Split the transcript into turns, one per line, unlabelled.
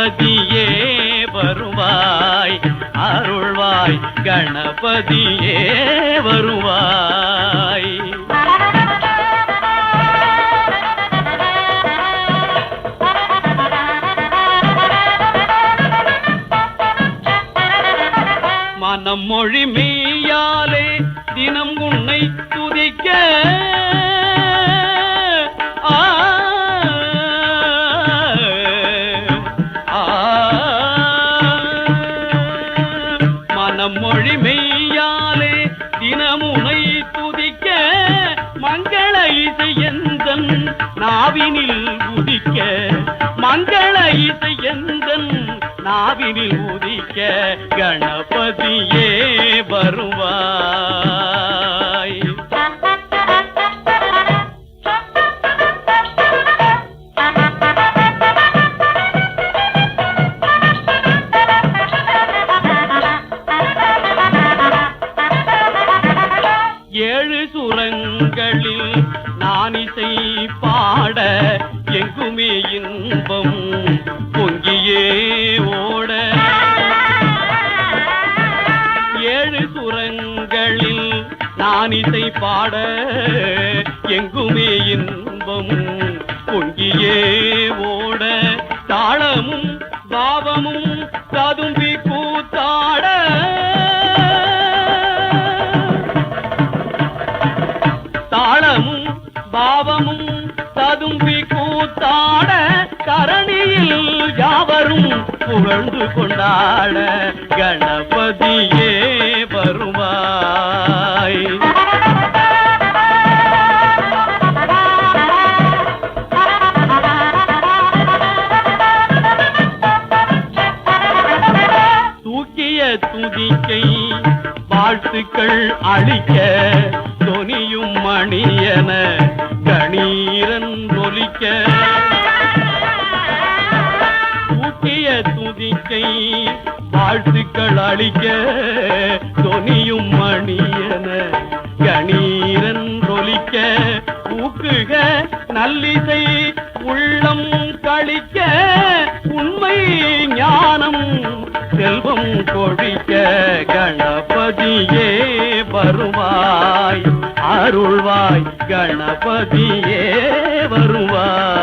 கணபதியே வருவாய், அருள்வாய் கணபதியே வருவாய். மனம் மொழி மெய்யாலே தினம் உன்னை துதிக்க மொழி மெய்யாலே தினமுனை துதிக்க மங்கள இசை எந்தன் நாவினில் உதிக்க, மங்கள இசை எந்தன் நாவினில் உதிக்க கணபதியே வருவாய். ஏழு சுரங்களில் நான் இசை பாட எங்குமே இன்பம் பொங்கியே ஓட, ஏழு சுரங்களில் நான் இசை பாட எங்குமே இன்பம் பொங்கியே ஓட, தாளமும் பாவமும் ததும்பி கூத்தாட, தாளமும் பாவமும் ததும்பி கூத்தாட, கரணியில் யாவரும் புகழ்ந்து கொண்டாட கணபதியே வருவாய். தூக்கிய துதிக்கை வாழ்த்துக்கள் அளிக்க தொனியும் மணியன கணீரன் ஒலிக்க, தூக்கிய துதிக்கை வாழ்த்துக்கள் அளிக்க தொனியும் மணியன கணீரன் ஒலிக்க, ஊக்குக நல்லிசை உள்ளம் கழிக்க, உண்மை ஞானம் செல்வம் கொழிக்க கணபதியே வருவாய், அருள்வாய் கணபதியே வருவாய்.